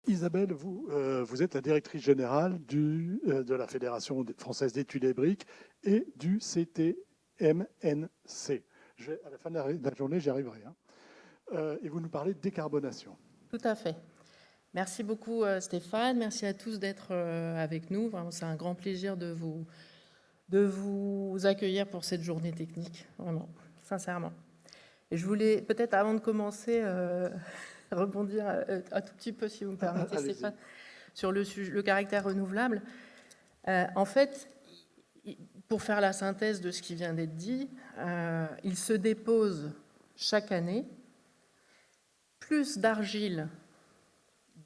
Isabelle, vous êtes la directrice générale de la Fédération française d'études et briques et du CTMNC. À la fin de la journée, j'y arriverai. Hein. Et vous nous parlez de décarbonation. Tout à fait. Merci beaucoup Stéphane, merci à tous d'être avec nous. Vraiment, c'est un grand plaisir de vous accueillir pour cette journée technique, vraiment, sincèrement. Et je voulais peut-être avant de commencer rebondir un tout petit peu, si vous me permettez Stéphane, sur le caractère renouvelable. En fait, pour faire la synthèse de ce qui vient d'être dit, il se dépose chaque année plus d'argile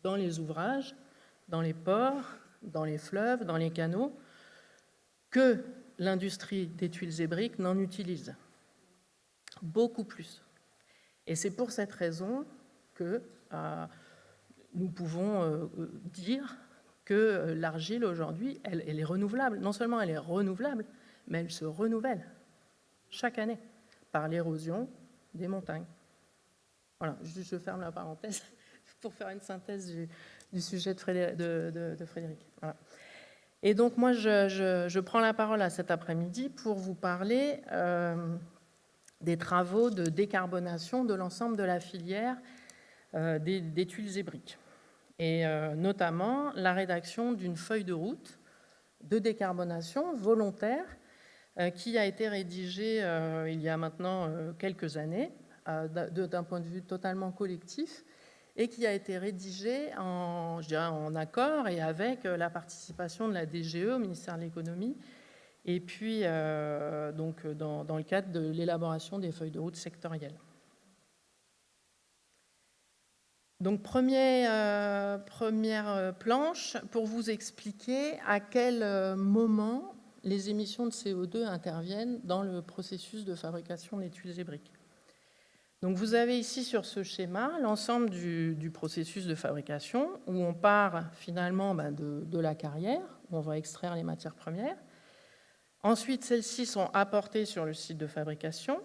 dans les ouvrages, dans les ports, dans les fleuves, dans les canaux, que l'industrie des tuiles et briques n'en utilise. Beaucoup plus. Et c'est pour cette raison que nous pouvons dire que l'argile aujourd'hui, elle est renouvelable. Non seulement elle est renouvelable, mais elle se renouvelle chaque année par l'érosion des montagnes. Voilà, je ferme la parenthèse pour faire une synthèse du sujet de Frédéric. Voilà. Et donc moi, je prends la parole à cet après-midi pour vous parler des travaux de décarbonation de l'ensemble de la filière des tuiles et briques. Et notamment la rédaction d'une feuille de route de décarbonation volontaire qui a été rédigée il y a maintenant quelques années d'un point de vue totalement collectif et qui a été rédigée en accord et avec la participation de la DGE au ministère de l'économie et puis donc dans le cadre de l'élaboration des feuilles de route sectorielles. Donc première planche pour vous expliquer à quel moment les émissions de CO2 interviennent dans le processus de fabrication des tuiles et briques. Donc vous avez ici sur ce schéma l'ensemble du processus de fabrication où on part finalement de la carrière, où on va extraire les matières premières. Ensuite, celles-ci sont apportées sur le site de fabrication.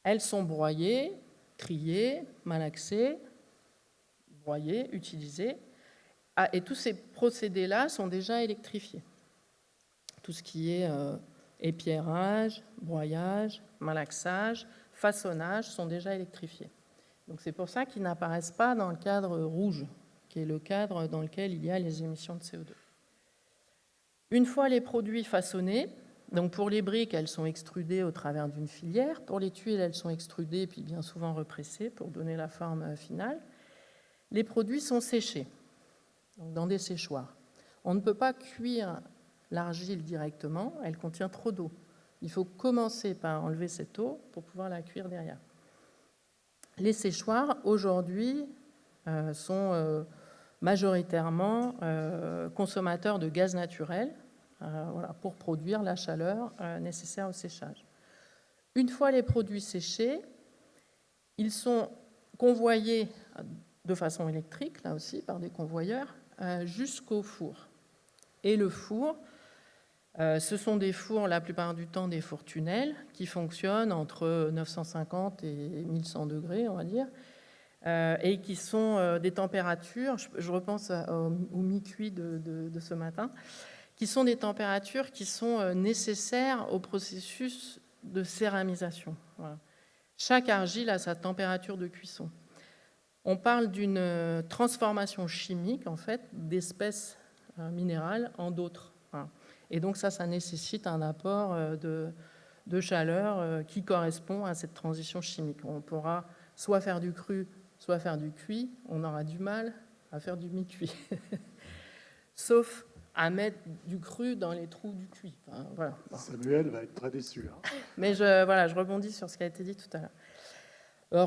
Elles sont broyées, triées, malaxées, broyées, utilisées. Et tous ces procédés-là sont déjà électrifiés. Tout ce qui est épierrage, broyage, malaxage, façonnage sont déjà électrifiés. Donc c'est pour ça qu'ils n'apparaissent pas dans le cadre rouge, qui est le cadre dans lequel il y a les émissions de CO2. Une fois les produits façonnés, donc pour les briques, elles sont extrudées au travers d'une filière. Pour les tuiles, elles sont extrudées puis bien souvent repressées pour donner la forme finale. Les produits sont séchés, donc dans des séchoirs. On ne peut pas cuire l'argile directement, elle contient trop d'eau. Il faut commencer par enlever cette eau pour pouvoir la cuire derrière. Les séchoirs, aujourd'hui, sont majoritairement consommateurs de gaz naturel pour produire la chaleur nécessaire au séchage. Une fois les produits séchés, ils sont convoyés de façon électrique, là aussi, par des convoyeurs, jusqu'au four. Et le four, ce sont des fours, la plupart du temps, des fours tunnels, qui fonctionnent entre 950 et 1100 degrés, on va dire, et qui sont des températures, je repense au mi-cuit de ce matin, qui sont des températures qui sont nécessaires au processus de céramisation. Voilà. Chaque argile a sa température de cuisson. On parle d'une transformation chimique, en fait, d'espèces minérales en d'autres. Voilà. Et donc ça nécessite un apport de chaleur qui correspond à cette transition chimique. On pourra soit faire du cru, soit faire du cuit. On aura du mal à faire du mi-cuit. Sauf à mettre du cru dans les trous du cuit. Enfin, voilà. Bon. Samuel va être très déçu. Hein. Mais je rebondis sur ce qui a été dit tout à l'heure.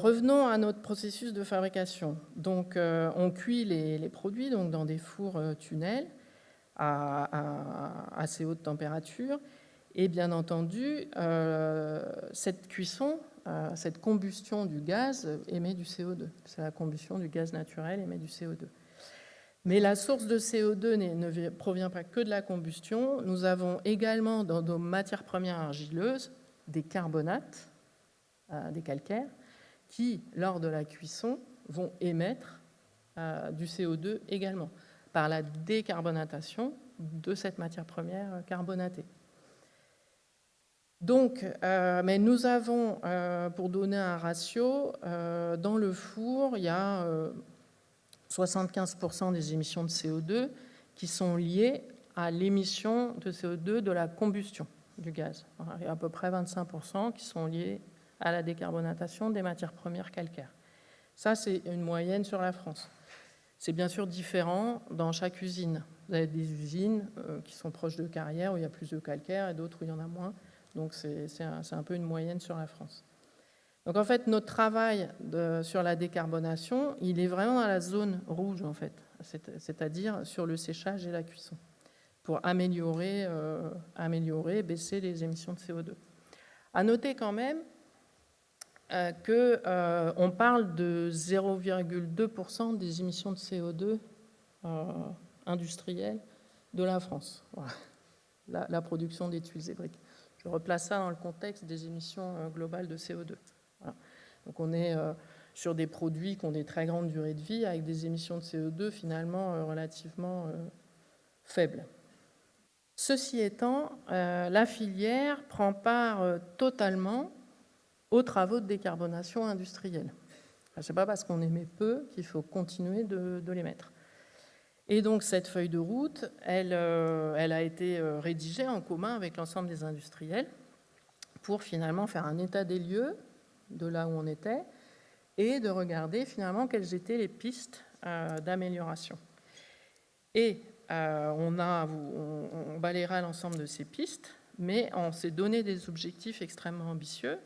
Revenons à notre processus de fabrication. Donc, on cuit les produits donc, dans des fours tunnels à assez haute température. Et bien entendu, cette cuisson, cette combustion du gaz émet du CO2. C'est la combustion du gaz naturel émet du CO2. Mais la source de CO2 ne provient pas que de la combustion. Nous avons également dans nos matières premières argileuses des carbonates, des calcaires, qui, lors de la cuisson, vont émettre du CO2 également, par la décarbonatation de cette matière première carbonatée. Donc, mais nous avons, pour donner un ratio, dans le four, il y a 75% des émissions de CO2 qui sont liées à l'émission de CO2 de la combustion du gaz. Il y a à peu près 25% qui sont liés à la décarbonatation des matières premières calcaires. Ça, c'est une moyenne sur la France. C'est bien sûr différent dans chaque usine. Vous avez des usines qui sont proches de carrières où il y a plus de calcaire et d'autres où il y en a moins. Donc, c'est un peu une moyenne sur la France. Donc, en fait, notre travail sur la décarbonation, il est vraiment dans la zone rouge, en fait, c'est-à-dire sur le séchage et la cuisson, pour améliorer, baisser les émissions de CO2. À noter quand même qu'on parle de 0,2% des émissions de CO2 industrielles de la France, voilà. La production des tuiles et briques. Je replace ça dans le contexte des émissions globales de CO2. Voilà. Donc on est sur des produits qui ont des très grandes durées de vie avec des émissions de CO2 finalement relativement faibles. Ceci étant, la filière prend part totalement aux travaux de décarbonation industrielle. Ce n'est pas parce qu'on émet peu qu'il faut continuer de les mettre. Et donc cette feuille de route, elle a été rédigée en commun avec l'ensemble des industriels pour finalement faire un état des lieux de là où on était et de regarder finalement quelles étaient les pistes d'amélioration. Et on balayera l'ensemble de ces pistes, mais on s'est donné des objectifs extrêmement ambitieux,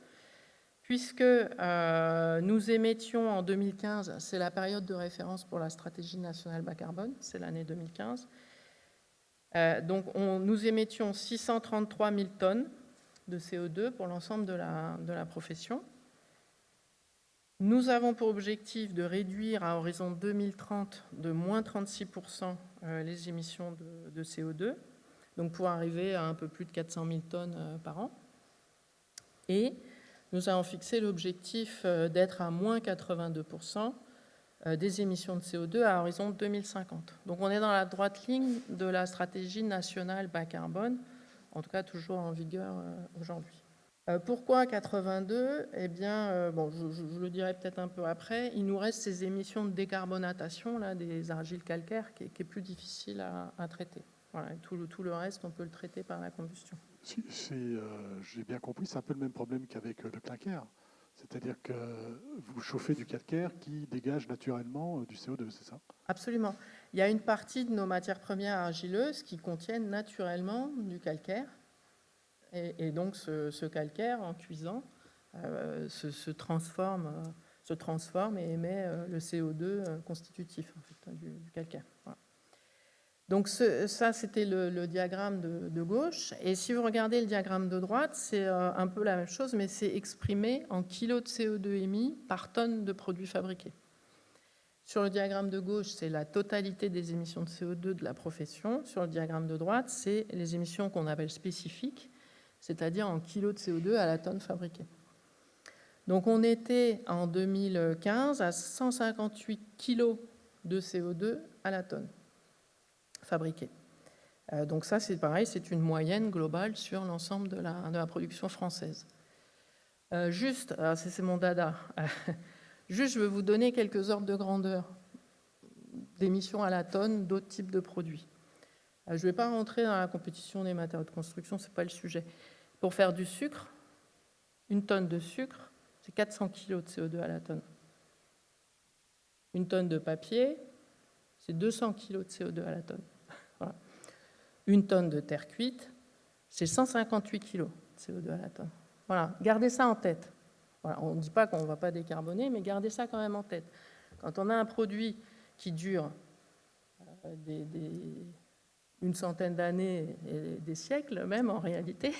puisque nous émettions en 2015, c'est la période de référence pour la stratégie nationale bas carbone, c'est l'année 2015, donc nous émettions 633 000 tonnes de CO2 pour l'ensemble de la profession. Nous avons pour objectif de réduire à horizon 2030 de moins 36% les émissions de CO2, donc pour arriver à un peu plus de 400 000 tonnes par an. Et nous avons fixé l'objectif d'être à moins 82% des émissions de CO2 à horizon 2050. Donc on est dans la droite ligne de la stratégie nationale bas carbone, en tout cas toujours en vigueur aujourd'hui. Pourquoi 82 ? Eh bien, bon, je le dirai peut-être un peu après, il nous reste ces émissions de décarbonatation là, des argiles calcaires qui est plus difficile à traiter. Voilà, tout le reste, on peut le traiter par la combustion. J'ai bien compris, c'est un peu le même problème qu'avec le calcaire. C'est-à-dire que vous chauffez du calcaire qui dégage naturellement du CO2, c'est ça ? Absolument. Il y a une partie de nos matières premières argileuses qui contiennent naturellement du calcaire. Et donc ce calcaire, en cuisant, se transforme et émet le CO2 constitutif en fait, du calcaire. Voilà. Donc ça, c'était le diagramme de gauche. Et si vous regardez le diagramme de droite, c'est un peu la même chose, mais c'est exprimé en kilos de CO2 émis par tonne de produits fabriqués. Sur le diagramme de gauche, c'est la totalité des émissions de CO2 de la profession. Sur le diagramme de droite, c'est les émissions qu'on appelle spécifiques, c'est-à-dire en kilos de CO2 à la tonne fabriquée. Donc on était en 2015 à 158 kilos de CO2 à la tonne fabriquée. Donc ça, c'est pareil, c'est une moyenne globale sur l'ensemble de la production française. Juste, c'est mon dada, juste je veux vous donner quelques ordres de grandeur d'émissions à la tonne d'autres types de produits. Je ne vais pas rentrer dans la compétition des matériaux de construction, ce n'est pas le sujet. Pour faire du sucre, une tonne de sucre, c'est 400 kg de CO2 à la tonne. Une tonne de papier, c'est 200 kg de CO2 à la tonne. Voilà. Une tonne de terre cuite, c'est 158 kg de CO2 à la tonne. Voilà, gardez ça en tête. Voilà, on ne dit pas qu'on ne va pas décarboner, mais gardez ça quand même en tête. Quand on a un produit qui dure une centaine d'années et des siècles même en réalité,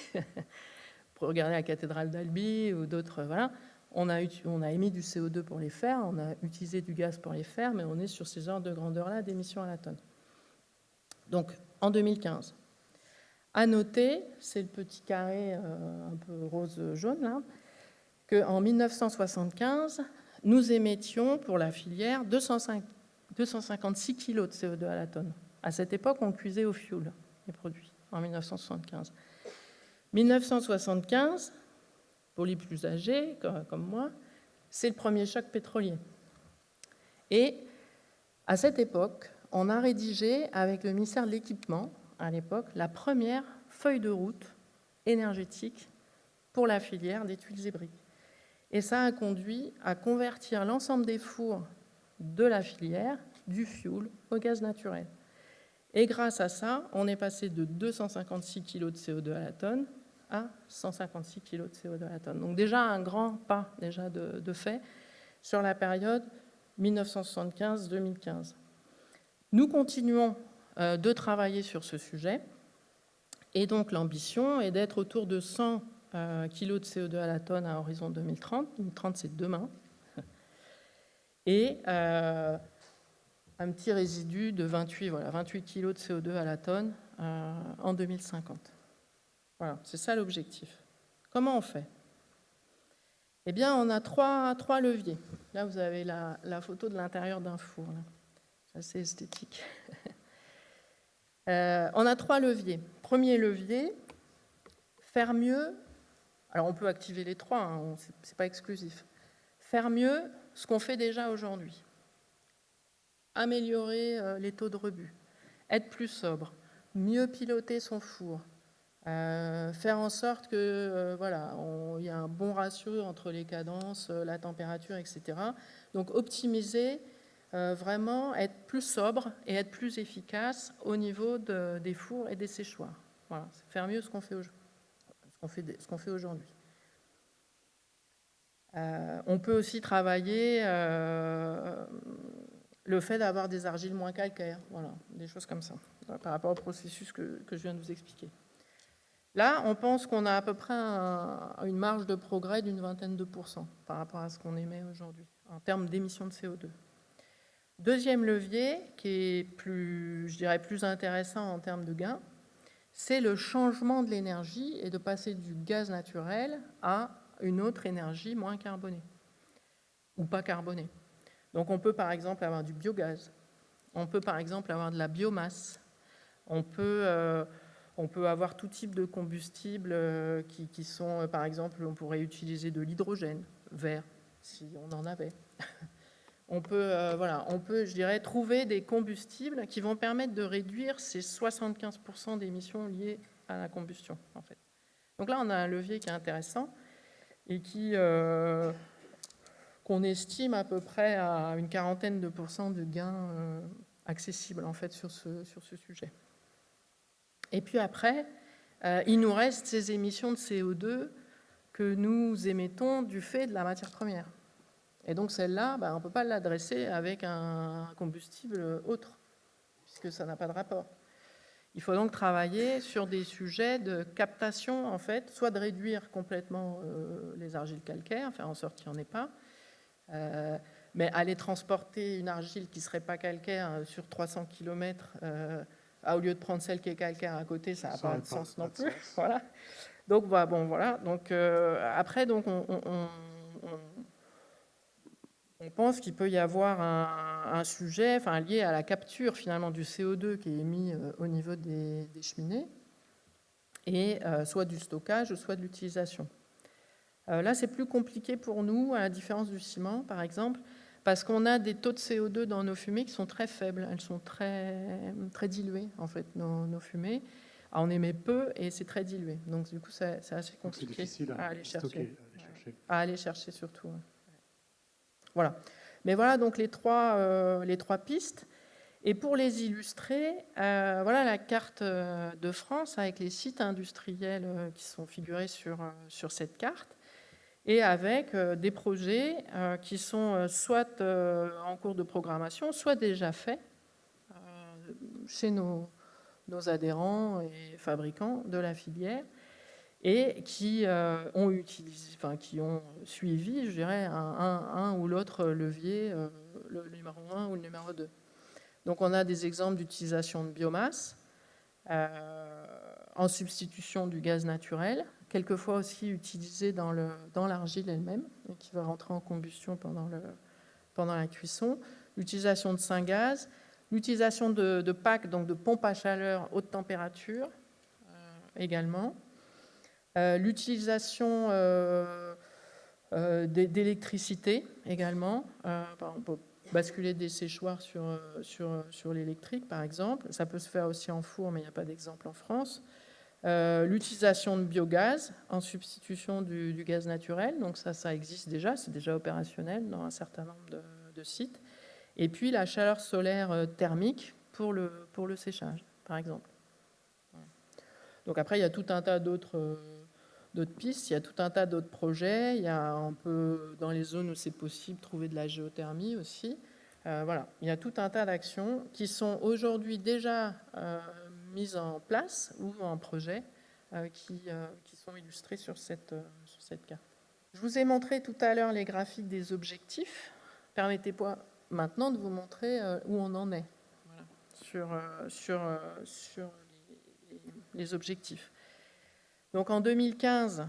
pour regarder la cathédrale d'Albi ou d'autres, voilà, on a émis du CO2 pour les faire, on a utilisé du gaz pour les faire, mais on est sur ces ordres de grandeur-là d'émissions à la tonne. Donc, en 2015. À noter, c'est le petit carré un peu rose-jaune, là, qu'en 1975, nous émettions pour la filière 256 kg de CO2 à la tonne. À cette époque, on cuisait au fioul les produits, en 1975. 1975, pour les plus âgés, comme moi, c'est le premier choc pétrolier. Et à cette époque, on a rédigé, avec le ministère de l'Équipement, à l'époque, la première feuille de route énergétique pour la filière des tuiles et briques. Et ça a conduit à convertir l'ensemble des fours de la filière, du fioul, au gaz naturel. Et grâce à ça, on est passé de 256 kg de CO2 à la tonne à 156 kg de CO2 à la tonne. Donc déjà un grand pas déjà de fait sur la période 1975-2015. Nous continuons de travailler sur ce sujet, et donc l'ambition est d'être autour de 100 kg de CO2 à la tonne à horizon 2030. 2030, c'est demain. Et un petit résidu de 28 kg de CO2 à la tonne en 2050. Voilà, c'est ça l'objectif. Comment on fait? Eh bien, on a trois leviers. Là, vous avez la photo de l'intérieur d'un four. C'est assez esthétique. On a 3 leviers. Premier levier, faire mieux. Alors, on peut activer les 3, hein, ce n'est pas exclusif. Faire mieux ce qu'on fait déjà aujourd'hui. Améliorer les taux de rebut, être plus sobre, mieux piloter son four, faire en sorte que il y a un bon ratio entre les cadences, la température, etc. Donc optimiser, vraiment être plus sobre et être plus efficace au niveau des fours et des séchoirs. Voilà, faire mieux ce qu'on fait aujourd'hui. On peut aussi travailler le fait d'avoir des argiles moins calcaires, voilà, des choses comme ça, par rapport au processus que je viens de vous expliquer. Là, on pense qu'on a à peu près une marge de progrès d'une 20% par rapport à ce qu'on émet aujourd'hui, en termes d'émissions de CO2. Deuxième levier, qui est plus intéressant en termes de gains, c'est le changement de l'énergie et de passer du gaz naturel à une autre énergie moins carbonée, ou pas carbonée. Donc on peut par exemple avoir du biogaz, on peut par exemple avoir de la biomasse, on peut avoir tout type de combustibles qui sont, par exemple, on pourrait utiliser de l'hydrogène vert, si on en avait. On peut, je dirais, trouver des combustibles qui vont permettre de réduire ces 75% d'émissions liées à la combustion, en fait. Donc là, on a un levier qui est intéressant et qu'on estime à peu près à une 40% de gains accessibles, en fait, sur ce sujet. Et puis après, il nous reste ces émissions de CO2 que nous émettons du fait de la matière première. Et donc celle-là, on ne peut pas l'adresser avec un combustible autre, puisque ça n'a pas de rapport. Il faut donc travailler sur des sujets de captation, en fait, soit de réduire complètement les argiles calcaires, faire en sorte qu'il n'y en ait pas, mais aller transporter une argile qui ne serait pas calcaire sur 300 km, au lieu de prendre celle qui est calcaire à côté, ça n'a pas de sens non plus. Voilà. Donc, voilà. Donc, après, donc, on pense qu'il peut y avoir un sujet lié à la capture finalement du CO2 qui est émis au niveau des cheminées, et soit du stockage, soit de l'utilisation. Là, c'est plus compliqué pour nous, à la différence du ciment, par exemple, parce qu'on a des taux de CO2 dans nos fumées qui sont très faibles. Elles sont très, très diluées, en fait, nos fumées. Alors, on émet peu et c'est très dilué. Donc, du coup, c'est assez compliqué à aller chercher. À aller chercher surtout. Voilà. Mais voilà donc les trois pistes. Et pour les illustrer, voilà la carte de France avec les sites industriels qui sont figurés sur cette carte, et avec des projets qui sont soit en cours de programmation, soit déjà faits chez nos adhérents et fabricants de la filière, et qui ont suivi, je dirais, un ou l'autre levier, le numéro 1 ou le numéro 2. Donc on a des exemples d'utilisation de biomasse en substitution du gaz naturel, quelquefois aussi utilisé dans l'argile elle-même, et qui va rentrer en combustion pendant la cuisson, l'utilisation de syngaz, l'utilisation de PAC, donc de pompes à chaleur haute température également, l'utilisation d'électricité également. On peut basculer des séchoirs sur l'électrique, par exemple. Ça peut se faire aussi en four, mais il n'y a pas d'exemple en France. L'utilisation de biogaz en substitution du gaz naturel. Donc ça existe déjà, c'est déjà opérationnel dans un certain nombre de sites. Et puis la chaleur solaire thermique pour le séchage, par exemple. Donc après, il y a tout un tas d'autres pistes, il y a tout un tas d'autres projets. On peut, dans les zones où c'est possible, trouver de la géothermie aussi. Voilà, il y a tout un tas d'actions qui sont aujourd'hui déjà mises en place ou en projet qui sont illustrées sur cette carte. Je vous ai montré tout à l'heure les graphiques des objectifs. Permettez-moi maintenant de vous montrer où on en est sur les objectifs. Donc en 2015,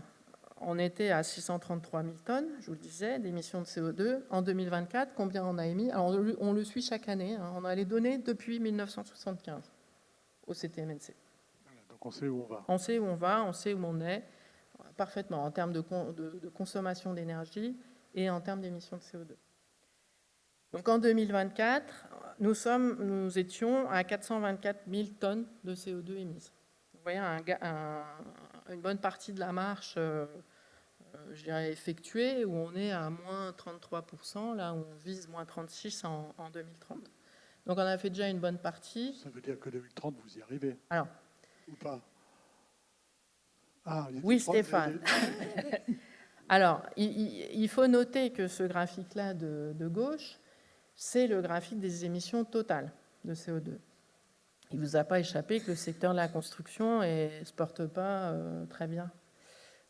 on était à 633 000 tonnes, je vous le disais, d'émissions de CO2. En 2024, combien on a émis? Alors, on le suit chaque année. On a les données depuis 1975 au CTMNC. Donc on sait où on va. On sait où on va, on sait où on est, parfaitement, en termes de consommation d'énergie et en termes d'émissions de CO2. Donc en 2024, nous étions à 424 000 tonnes de CO2 émises. Vous voyez une bonne partie de la marche je dirais effectuée, où on est à moins 33%, là où on vise moins 36% en 2030. Donc on a fait déjà une bonne partie. Ça veut dire que 2030, vous y arrivez? Alors, ou pas? Oui, Stéphane. Alors, il faut noter que ce graphique-là de gauche, c'est le graphique des émissions totales de CO2. Il ne vous a pas échappé que le secteur de la construction ne se porte pas très bien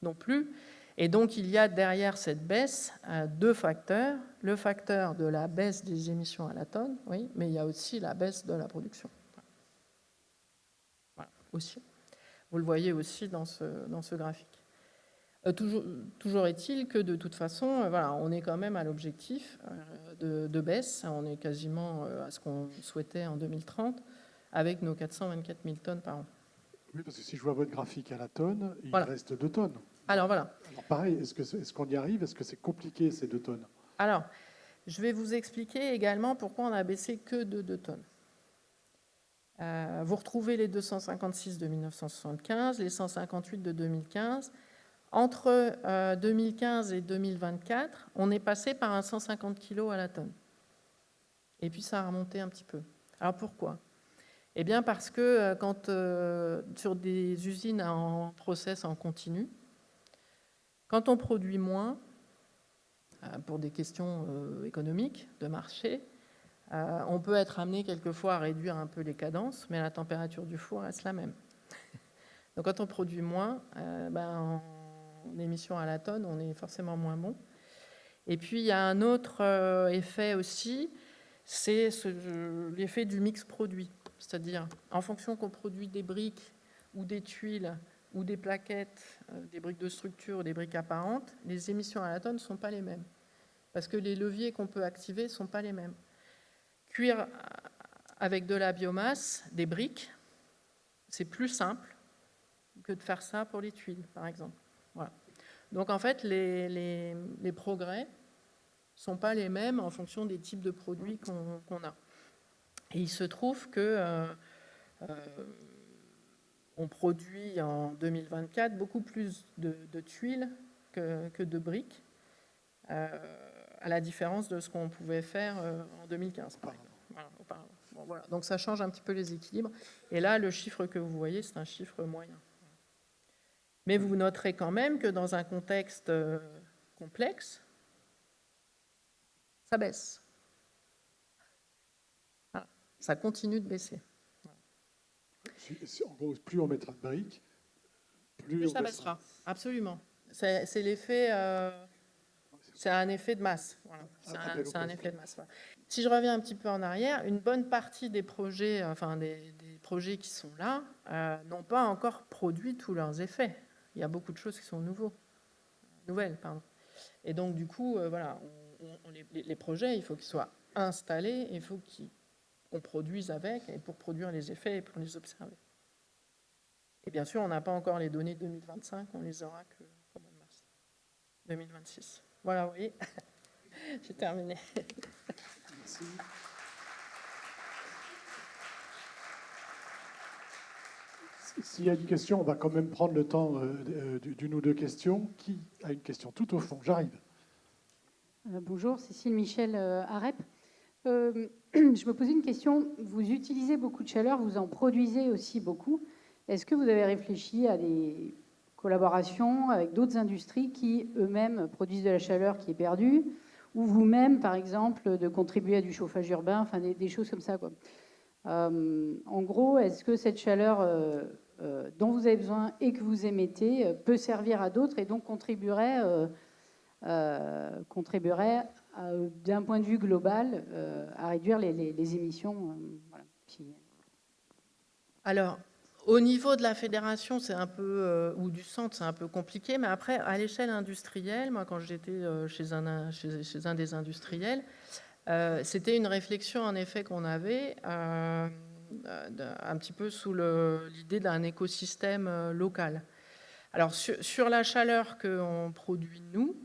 non plus. Et donc, il y a derrière cette baisse deux facteurs. Le facteur de la baisse des émissions à la tonne, oui, mais il y a aussi la baisse de la production. Voilà, aussi. Vous le voyez aussi dans ce graphique. Toujours est-il que de toute façon, voilà, on est quand même à l'objectif de baisse. On est quasiment à ce qu'on souhaitait en 2030 avec nos 424 000 tonnes par an. Oui, parce que si je vois votre graphique à la tonne, il reste 2 tonnes. Alors voilà. Alors pareil, est-ce qu'on y arrive? Est-ce que c'est compliqué ces 2 tonnes? Alors, je vais vous expliquer également pourquoi on a baissé que de 2 tonnes. Vous retrouvez les 256 de 1975, les 158 de 2015. Entre 2015 et 2024, on est passé par un 150 kg à la tonne. Et puis ça a remonté un petit peu. Alors pourquoi? Eh bien parce que sur des usines en process en continu, quand on produit moins, pour des questions économiques, de marché, on peut être amené quelquefois à réduire un peu les cadences, mais la température du four reste la même. Donc quand on produit moins, en émissions à la tonne, on est forcément moins bon. Et puis il y a un autre effet aussi, c'est l'effet du mix produit. C'est-à-dire, en fonction qu'on produit des briques ou des tuiles ou des plaquettes, des briques de structure ou des briques apparentes, les émissions à la tonne ne sont pas les mêmes. Parce que les leviers qu'on peut activer ne sont pas les mêmes. Cuire avec de la biomasse, des briques, c'est plus simple que de faire ça pour les tuiles, par exemple. Voilà. Donc en fait, les progrès ne sont pas les mêmes en fonction des types de produits qu'on a. Et il se trouve que on produit en 2024 beaucoup plus de tuiles que de briques, à la différence de ce qu'on pouvait faire en 2015, par exemple. Voilà. Bon, voilà. Donc ça change un petit peu les équilibres. Et là, le chiffre que vous voyez, c'est un chiffre moyen. Mais vous noterez quand même que dans un contexte complexe, ça baisse. Voilà. Ça continue de baisser. En gros, plus on mettra de briques, plus ça baissera. Absolument. C'est l'effet. C'est un effet de masse. Voilà. C'est un effet de masse. Voilà. Si je reviens un petit peu en arrière, une bonne partie des projets, des projets qui sont là, n'ont pas encore produit tous leurs effets. Il y a beaucoup de choses qui sont nouvelles. Et donc, du coup, voilà, les projets, il faut qu'ils soient installés, il faut qu'on produise avec, et pour produire les effets et pour les observer. Et bien sûr, on n'a pas encore les données 2025, on les aura qu'au mois de mars 2026. Voilà, vous voyez, j'ai terminé. Merci. S'il y a une question, on va quand même prendre le temps d'une ou deux questions. Qui a une question? Tout au fond, j'arrive. Bonjour, Cécile Michel, AREP. Je me posais une question. Vous utilisez beaucoup de chaleur, vous en produisez aussi beaucoup. Est-ce que vous avez réfléchi à des collaborations avec d'autres industries qui eux-mêmes produisent de la chaleur qui est perdue, ou vous-même, par exemple, de contribuer à du chauffage urbain, enfin des choses comme ça, quoi. En gros, est-ce que cette chaleur dont vous avez besoin et que vous émettez peut servir à d'autres et donc contribuerait d'un point de vue global à réduire les émissions. Voilà. Alors, au niveau de la fédération, c'est un peu, ou du centre, c'est un peu compliqué, mais après, à l'échelle industrielle, moi, quand j'étais chez un des industriels, c'était une réflexion, en effet, qu'on avait un petit peu sous l'idée d'un écosystème local. Alors, sur la chaleur qu'on produit, nous,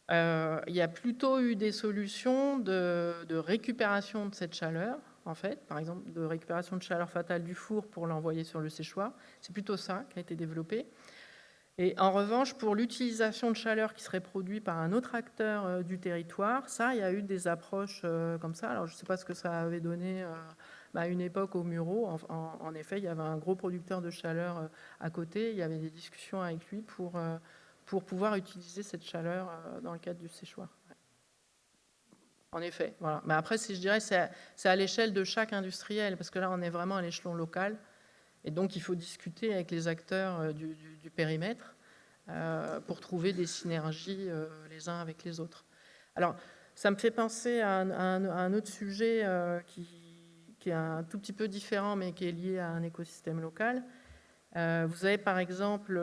il y a plutôt eu des solutions de récupération de cette chaleur, en fait, par exemple, de récupération de chaleur fatale du four pour l'envoyer sur le séchoir. C'est plutôt ça qui a été développé. Et en revanche, pour l'utilisation de chaleur qui serait produite par un autre acteur du territoire, ça, il y a eu des approches comme ça. Alors, je ne sais pas ce que ça avait donné à une époque au Mureau. En effet, il y avait un gros producteur de chaleur à côté. Il y avait des discussions avec lui pour pouvoir utiliser cette chaleur dans le cadre du séchoir. En effet, voilà. Mais après, si je dirais, c'est à l'échelle de chaque industriel, parce que là, on est vraiment à l'échelon local. Et donc, il faut discuter avec les acteurs du périmètre pour trouver des synergies les uns avec les autres. Alors, ça me fait penser à un autre sujet qui est un tout petit peu différent, mais qui est lié à un écosystème local. Vous avez par exemple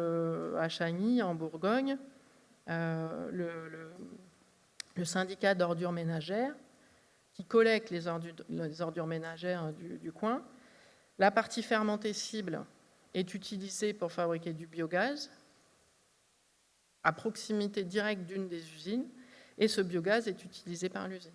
à Chagny, en Bourgogne, le syndicat d'ordures ménagères qui collecte les ordures ménagères du coin. La partie fermentée cible est utilisée pour fabriquer du biogaz à proximité directe d'une des usines, et ce biogaz est utilisé par l'usine.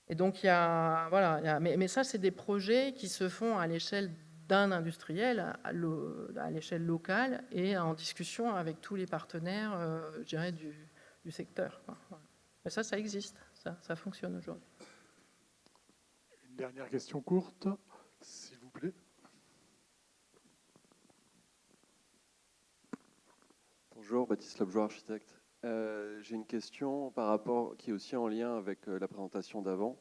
Et donc, mais ça, c'est des projets qui se font à l'échelle d'un industriel, à l'échelle locale, et en discussion avec tous les partenaires, je dirais, du secteur. Mais ça existe, ça fonctionne aujourd'hui. Une dernière question courte, s'il vous plaît. Bonjour, Baptiste Lobjoie, architecte. J'ai une question qui est aussi en lien avec la présentation d'avant,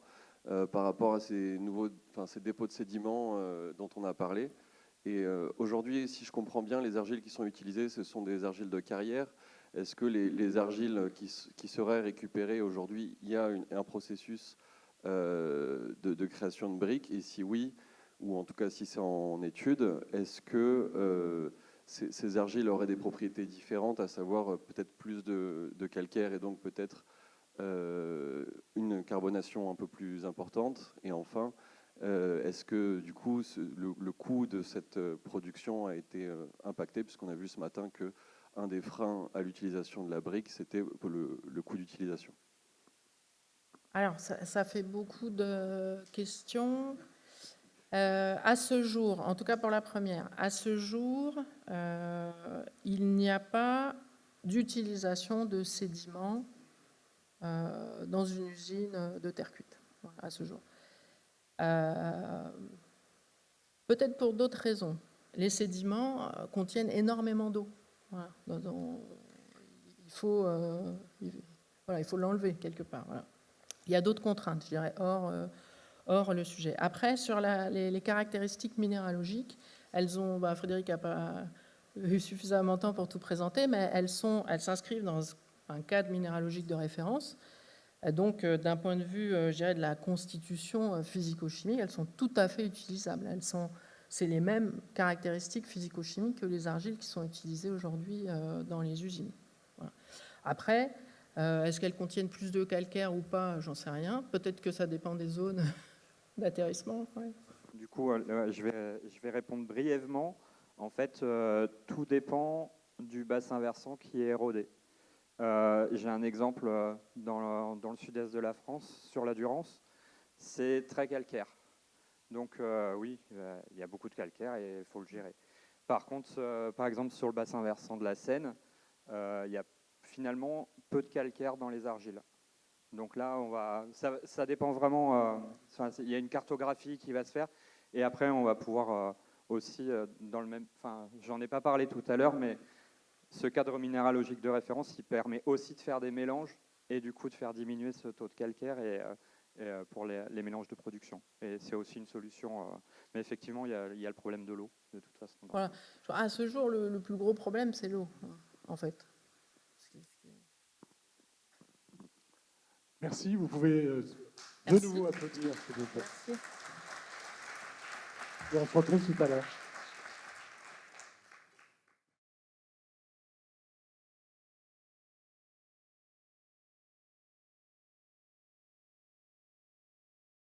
par rapport à ces dépôts de sédiments dont on a parlé. Et aujourd'hui, si je comprends bien, les argiles qui sont utilisées, ce sont des argiles de carrière. Est-ce que les argiles qui seraient récupérées aujourd'hui, il y a un processus de création de briques? Et si oui, ou en tout cas si c'est en étude, est-ce que ces argiles auraient des propriétés différentes, à savoir peut-être plus de calcaire et donc peut-être une carbonation un peu plus importante? Et enfin, est-ce que du coup le coût de cette production a été impacté, puisqu'on a vu ce matin qu'un des freins à l'utilisation de la brique, c'était le coût d'utilisation? Alors, ça fait beaucoup de questions. À ce jour, en tout cas pour la première, à ce jour, il n'y a pas d'utilisation de sédiments dans une usine de terre cuite, voilà, à ce jour. Peut-être pour d'autres raisons. Les sédiments contiennent énormément d'eau. Voilà. Il faut l'enlever quelque part. Voilà. Il y a d'autres contraintes, je dirais, hors le sujet. Après, sur les caractéristiques minéralogiques, elles ont, Frédéric n'a pas eu suffisamment de temps pour tout présenter, mais elles s'inscrivent dans un cadre minéralogique de référence. Donc, d'un point de vue, je dirais, de la constitution physico-chimique, elles sont tout à fait utilisables. C'est les mêmes caractéristiques physico-chimiques que les argiles qui sont utilisées aujourd'hui dans les usines. Voilà. Après, Est-ce qu'elles contiennent plus de calcaire ou pas? J'en sais rien. Peut-être que ça dépend des zones d'atterrissement. Ouais. Du coup, je vais répondre brièvement. En fait, tout dépend du bassin versant qui est érodé. J'ai un exemple dans le sud-est de la France, sur la Durance. C'est très calcaire. Donc oui, il y a beaucoup de calcaire et il faut le gérer. Par contre, par exemple, sur le bassin versant de la Seine, il y a finalement peu de calcaire dans les argiles. Donc là, ça dépend vraiment. Il y a une cartographie qui va se faire. Et après, on va pouvoir aussi, dans le même. Enfin, j'en ai pas parlé tout à l'heure, mais ce cadre minéralogique de référence, il permet aussi de faire des mélanges et du coup de faire diminuer ce taux de calcaire pour les mélanges de production. Et c'est aussi une solution. Mais effectivement, il y a le problème de l'eau, de toute façon. Voilà. À ce jour, le plus gros problème, c'est l'eau, en fait. Merci, vous pouvez de Merci. nouveau applaudir, s'il vous plaît. Merci. Et on se retrouve tout à l'heure.